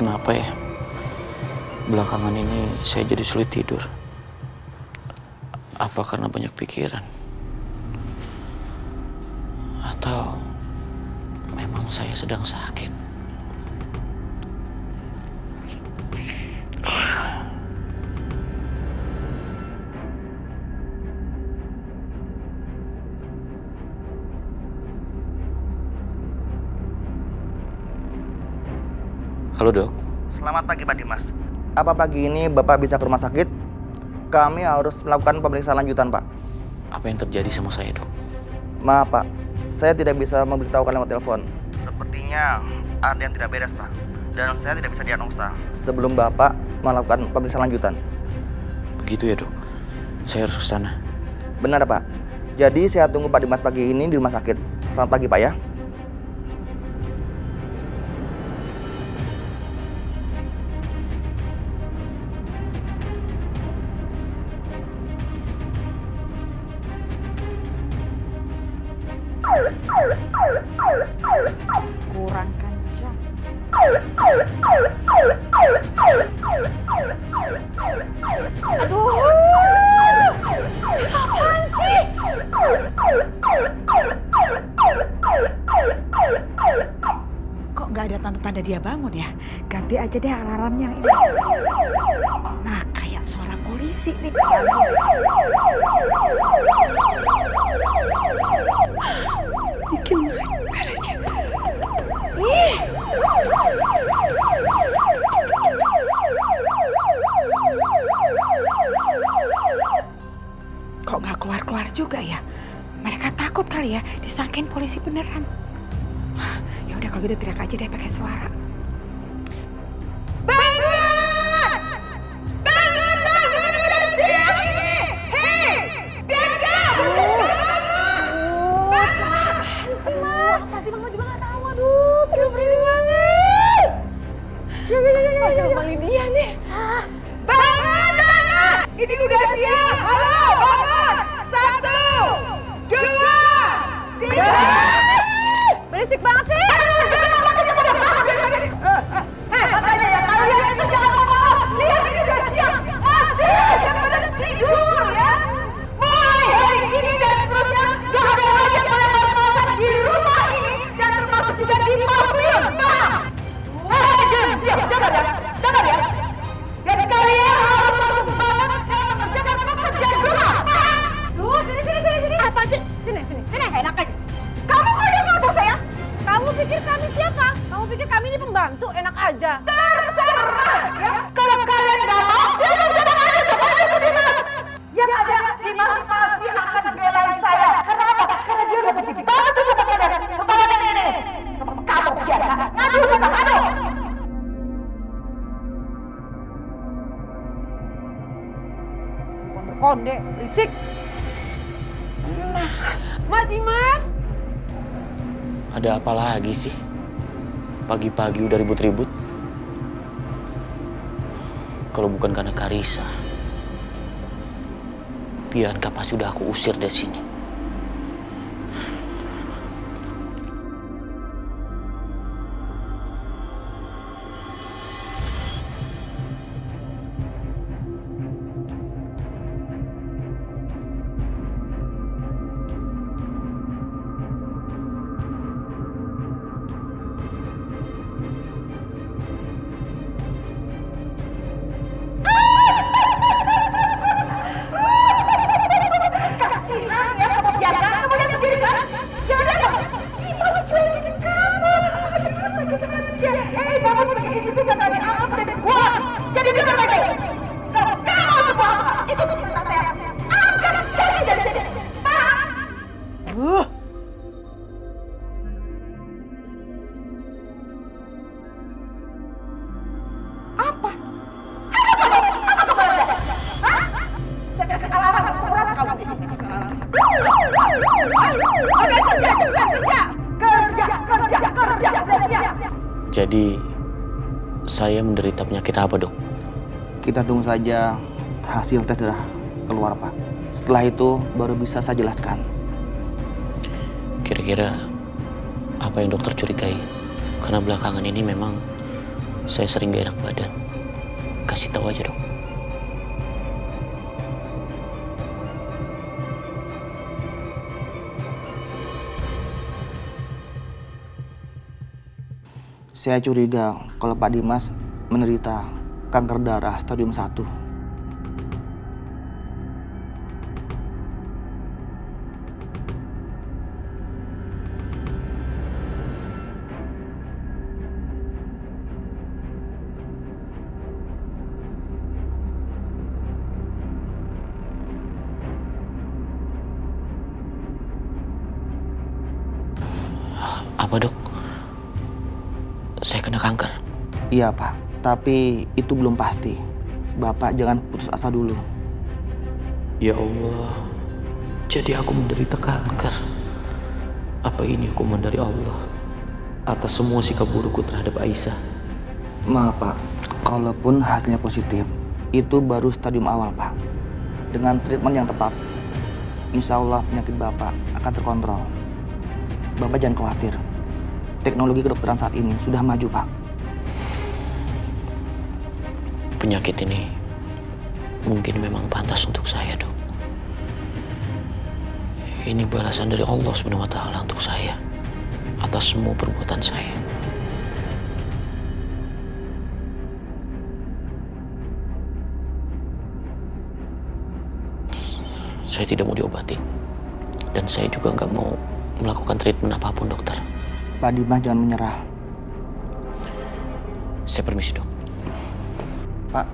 Kenapa ya? Belakangan ini saya jadi sulit tidur. Apa karena banyak pikiran? Atau memang saya sedang sakit? Halo dok. Selamat pagi Pak Dimas. Apa pagi ini Bapak bisa ke rumah sakit? Kami harus melakukan pemeriksaan lanjutan Pak. Apa yang terjadi sama saya dok? Maaf Pak, saya tidak bisa memberitahukan lewat telepon. Sepertinya ada yang tidak beres Pak. Dan saya tidak bisa diagnosa sebelum Bapak melakukan pemeriksaan lanjutan. Begitu ya dok? Saya harus ke sana. Benar Pak. Jadi saya tunggu Pak Dimas pagi ini di rumah sakit. Selamat pagi Pak ya. Kurang kencang. Aduh, apaan sih? Kok nggak ada tanda-tanda dia bangun ya? Ganti aja deh alarmnya ini. Nah, kayak suara polisi nih. Bikin nightmare aja. Ih. Kok nggak keluar-keluar juga ya? Mereka takut kali ya disangkain polisi beneran. Ya udah kalau gitu teriak aja deh pakai suara. Bangun! Bangun, bangun, udah siang ini! Hei! Bianca! Apaan sih, Ma? Apa sih, Mama juga gak tahu. Aduh, berisik banget. Masih Mama Lydia nih. Bangun, bangun! Ini udah siang. Halo, bangun! 1, 2, 3. Berisik banget sih. Makanya ya kalian itu jangan ngomong. Lihat ini udah siang. Masih jangan pada tidur ya. Mulai hari ini dan seterusnya gak ada lagi yang boleh masak di rumah ini dan termasuk juga di pavilion. Paham? Diam, dengar ya. Dan kalian harus masuk banget dan mengerjakan pekerjaan rumah. Paham? Duh, sini. Apa sih? Sini. Enak aja. Kamu kok yang ngatur saya? Kamu pikir kami siapa? Kamu pikir kami ini pembantu? Enak aja. Terserah ya. Kalau kalian nggak mau, siapa aja coba aja ke Dimas. Yang ada Dimas pasti akan belain saya. Karena apa? Karena dia udah benci banget tuh sama kalian. Terutama ini. Kamu biar ngadu sana, ngadu. Konde, berisik. Nah, Mas. Ada apa lagi sih? Pagi-pagi udah ribut-ribut. Kalau bukan karena Karissa, Bianca pasti udah aku usir dari sini. Kasihan ya kamu Bianca, kamu lihat sendiri kan? Ya udah dong, Dimas cuekin kamu. Aduh, sakit sekali dia. Kamu sebagai istri itu jangan dianggap dari gua. Jadi dengar baik-baik. Kalau kamu semua ikuti perintah saya, angkat kaki dari sini. Paham? Apa? Apa kabar Anda? Hah? Saya kasih alarm terus kamu ini. Oke, kerja. Udah siap. Jadi, saya menderita penyakit apa dok? Kita tunggu saja hasil tes darah keluar Pak. Setelah itu baru bisa saya jelaskan. Kira-kira apa yang dokter curigai? Karena belakangan ini memang Saya sering gak enak badan. Kasih tahu aja, Dok. Saya curiga kalau Pak Dimas menderita kanker darah stadium 1. Apa, Dok? Saya kena kanker. Iya Pak, tapi itu belum pasti. Bapak jangan putus asa dulu. Ya Allah, jadi aku menderita kanker. Apa ini hukuman dari Allah atas semua sikap burukku terhadap Aisyah? Maaf Pak, kalaupun hasilnya positif, itu baru stadium awal Pak. Dengan treatment yang tepat, insya Allah penyakit Bapak akan terkontrol. Bapak jangan khawatir. Teknologi kedokteran saat ini sudah maju, Pak. Penyakit ini mungkin memang pantas untuk saya, Dok. Ini balasan dari Allah SWT untuk saya atas semua perbuatan saya. Saya tidak mau diobati. Dan saya juga nggak mau melakukan treatment apapun, dokter. Pak Dimas jangan menyerah. Saya permisi, Dok. Pak.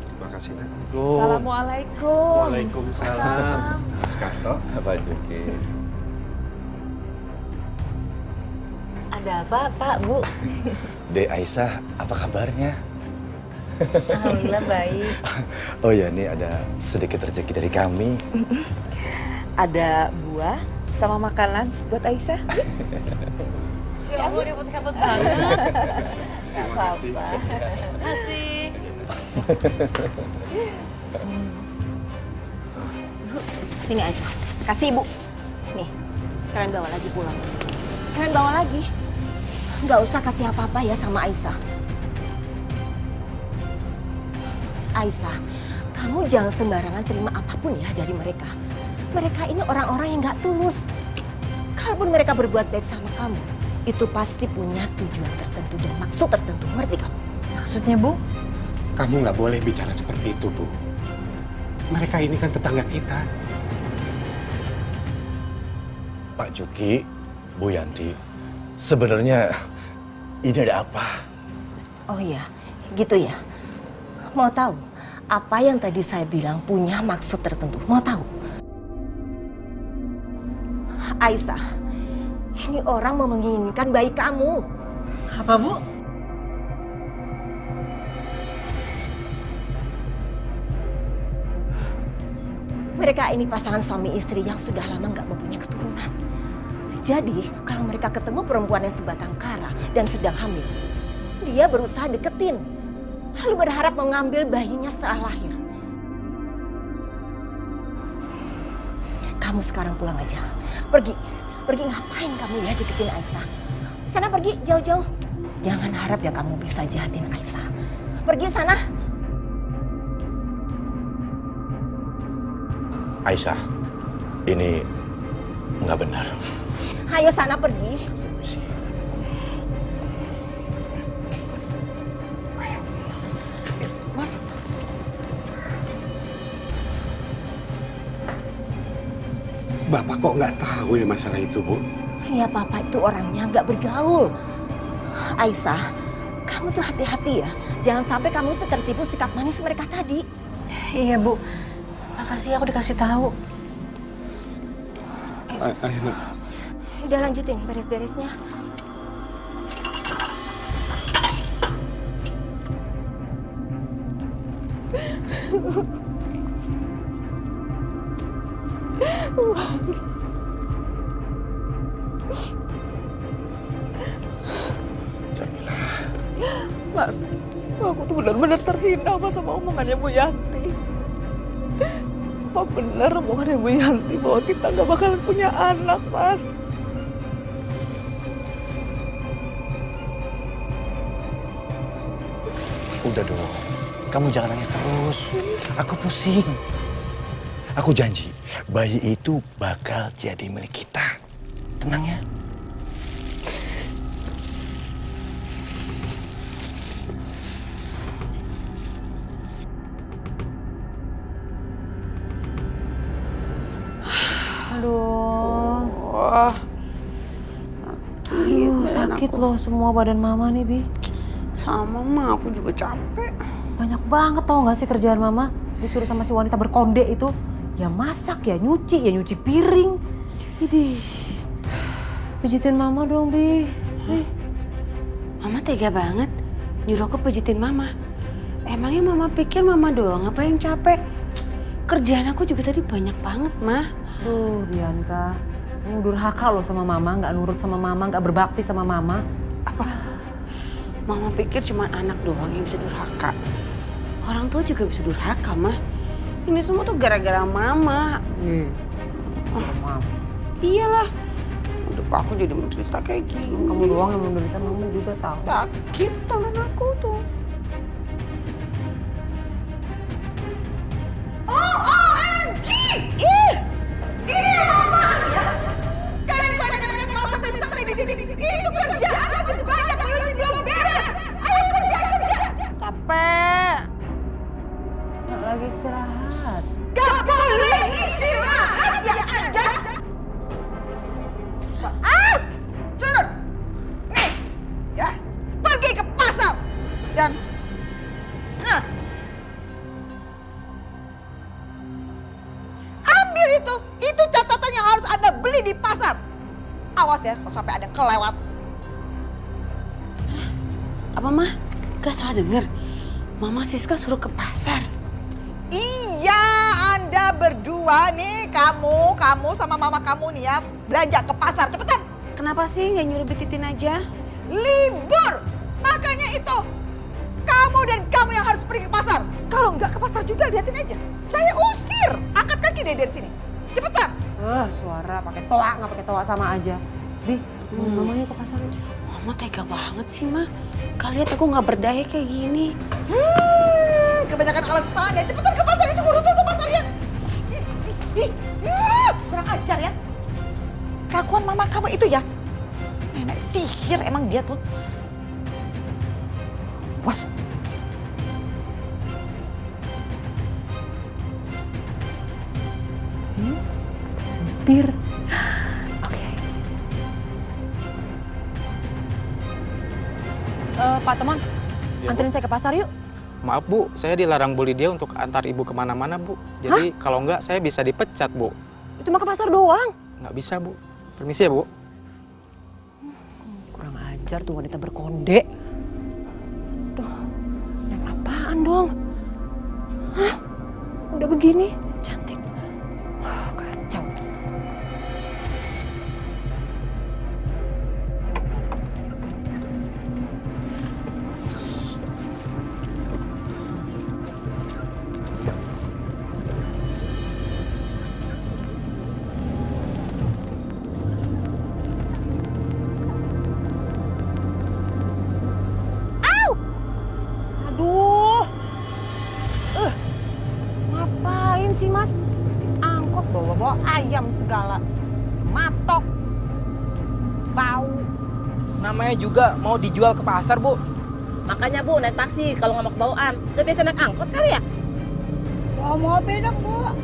Terima kasih, Nak. Assalamualaikum. Waalaikumsalam. Mas Karto. Apa Juki? Ada apa, Pak, Bu? Dek Aisyah, apa kabarnya? Alhamdulillah baik. Oh ya, ini ada sedikit rezeki dari kami. Ada buah sama makanan buat Aisyah. Ya ampun, kabut-kabut banget. Terima kasih. Terima kasih. Bu, sini Aisyah. Kasih Ibu. Nih, kalian bawa lagi pulang. Kalian bawa lagi. Nggak usah kasih apa-apa ya sama Aisyah. Aisyah, kamu jangan sembarangan terima apapun ya dari mereka. Mereka ini orang-orang yang nggak tulus. Kalaupun mereka berbuat baik sama kamu, itu pasti punya tujuan tertentu dan maksud tertentu. Ngerti kamu? Maksudnya, Bu? Kamu nggak boleh bicara seperti itu, Bu. Mereka ini kan tetangga kita. Pak Juki, Bu Yanti, sebenarnya ini ada apa? Oh iya, gitu ya. Mau tahu apa yang tadi saya bilang punya maksud tertentu? Mau tahu? Aisyah, ini orang mau menginginkan baik kamu. Apa, Bu? Mereka ini pasangan suami istri yang sudah lama nggak mempunyai keturunan. Jadi, kalau mereka ketemu perempuan yang sebatang kara dan sedang hamil, dia berusaha deketin, lalu berharap mengambil bayinya setelah lahir. Kamu sekarang pulang aja. Pergi ngapain kamu ya deketin Aisyah? Sana pergi jauh-jauh. Jangan harap ya kamu bisa jahatin Aisyah. Pergi sana. Aisyah, ini nggak benar. Ayo sana pergi. Mas. Bapak kok nggak tahu ya masalah itu, Bu? Ya Papa itu orangnya nggak bergaul. Aisyah, kamu tuh hati-hati ya. Jangan sampai kamu tuh tertipu sikap manis mereka tadi. Iya, Bu. Makasih aku dikasih tahu. Ayo, Nak. Udah lanjutin beres-beresnya. Jamila. Mas, Aku tuh benar-benar terhina Mas sama omongannya Bu Yanti. Apa benar omongannya Bu Yanti bahwa kita nggak bakalan punya anak, Mas? Udah dong, kamu jangan nangis terus. Aku pusing. Aku janji, bayi itu bakal jadi milik kita. Tenang ya. Aduh. Aduh, sakit loh semua badan mama nih, Bi. Sama mah, aku juga capek. Banyak banget tau gak sih kerjaan mama? Disuruh sama si wanita berkonde itu. Ya masak, ya nyuci piring. Idih. Pijitin mama dong, Bi. Mama tega banget nyuruh aku pijitin mama. Emangnya mama pikir mama doang apa yang capek? Kerjaan aku juga tadi banyak banget, Mah. Duh, Bianca. Kamu durhaka loh sama mama, gak nurut sama mama, gak berbakti sama mama. Apa? Mama pikir cuma anak doang yang bisa durhaka. Orang tua juga bisa durhaka, Mah. Ini semua tuh gara-gara mama. Mama. Iyalah. Udah aku jadi menderita kayak gini. Kamu doang yang menderita, mama juga tahu. Sakit tangan aku tuh. OMG! Ih! Ini apaan ya? Kalian itu anak-anak yang malah santai-santai di sini. Ini tuh kerjaan masih banyak, belum beres. Ayo kerja! Capek. Nggak lagi istirahat. Gak boleh istirahat ya Anda! Turun! Nih, ya, pergi ke pasar. Dan, nah, ambil itu catatan yang harus Anda beli di pasar. Awas ya, kalau sampai ada yang kelewat. Apa, Mah? Gak salah denger. Mama Siska suruh ke pasar. Iya, Anda berdua nih, kamu sama mama kamu nih ya, belanja ke pasar, cepetan. Kenapa sih nggak nyuruh Bititin aja? Libur, makanya itu. Kamu dan kamu yang harus pergi ke pasar. Kalau nggak ke pasar juga, liatin aja. Saya usir, angkat kaki deh dari sini. Cepetan. Suara pakai toa, nggak pakai toa sama aja. Bi, mamanya ke pasar aja. Mama tega banget sih, Mah. Kalian aku nggak berdaya kayak gini. Kebanyakan alasan ya. Cepetan ke pasar, itu udah tutup pasarnya. Kurang ajar ya. Kelakuan mama kamu itu ya. Nenek sihir emang dia tuh. Was. Sempir. Oke. Pak Teman, anterin saya ke pasar yuk. Maaf Bu, saya dilarang Bu Lydia untuk antar Ibu kemana-mana Bu. Jadi kalau enggak saya bisa dipecat Bu. Cuma ke pasar doang. Nggak bisa Bu. Permisi ya Bu. Kurang ajar tuh wanita berkonde. Duh, naik apaan dong? Hah? Udah begini, cantik. Kacau. Ngapain sih Mas? Diangkut bawa-bawa ayam segala. Matok. Bau. Namanya juga mau dijual ke pasar, Bu. Makanya Bu, naik taksi kalau nggak mau kebawaan. Udah biasa naik angkot kali ya? Bawa mobil dong, Bu.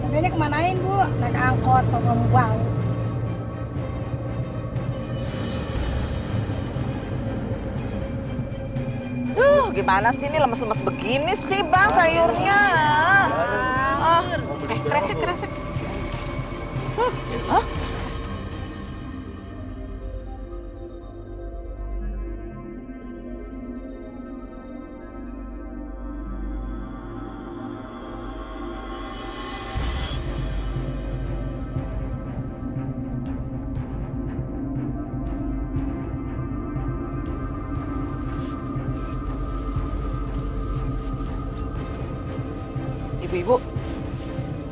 Mobilnya kemanain, Bu? Naik angkot kalau nggak mau bau. Gimana sih ini lemes-lemes begini sih Bang sayurnya? Kresek. Hah?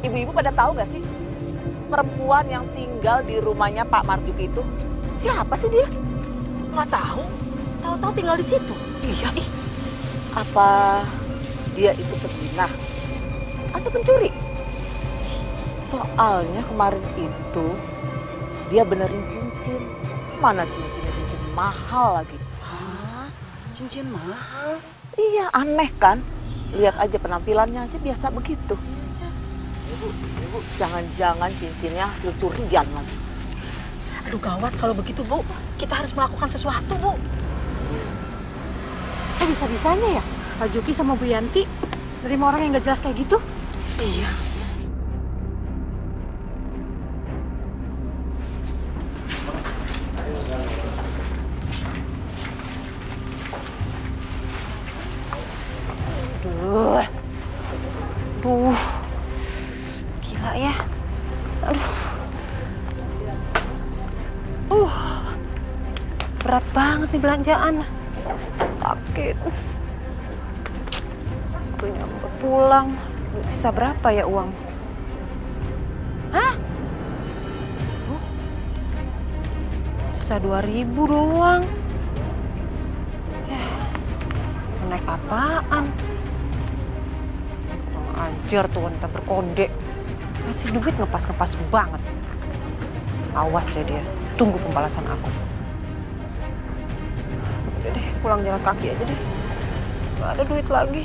Ibu-ibu pada tahu nggak sih perempuan yang tinggal di rumahnya Pak Marjuki itu? Siapa sih dia? Nggak tahu. Tahu-tahu tinggal di situ. Iya, ih. Apa dia itu pezina atau pencuri? Soalnya kemarin itu dia benerin cincin. Mana cincinnya, cincin mahal lagi. Hah? Cincin mahal? Iya, aneh kan? Lihat aja penampilannya aja biasa begitu. Ibu, jangan-jangan cincinnya hasil curian lagi. Aduh gawat kalau begitu Bu. Kita harus melakukan sesuatu Bu. Kok bisa-bisanya ya Pak Juki sama Bu Yanti nerima orang yang gak jelas kayak gitu? Iya. Duh, gila ya. Aduh. Berat banget nih belanjaan. Sakit. Gue nyampe pulang. Sisa berapa ya uang? Hah? Sisa 2.000 doang. Naik apaan? Kurang ajar tuh wanita berkode. Ngasih duit ngepas-ngepas banget. Awas ya dia. Tunggu pembalasan aku. Udah deh, pulang jalan kaki aja deh. Gak ada duit lagi.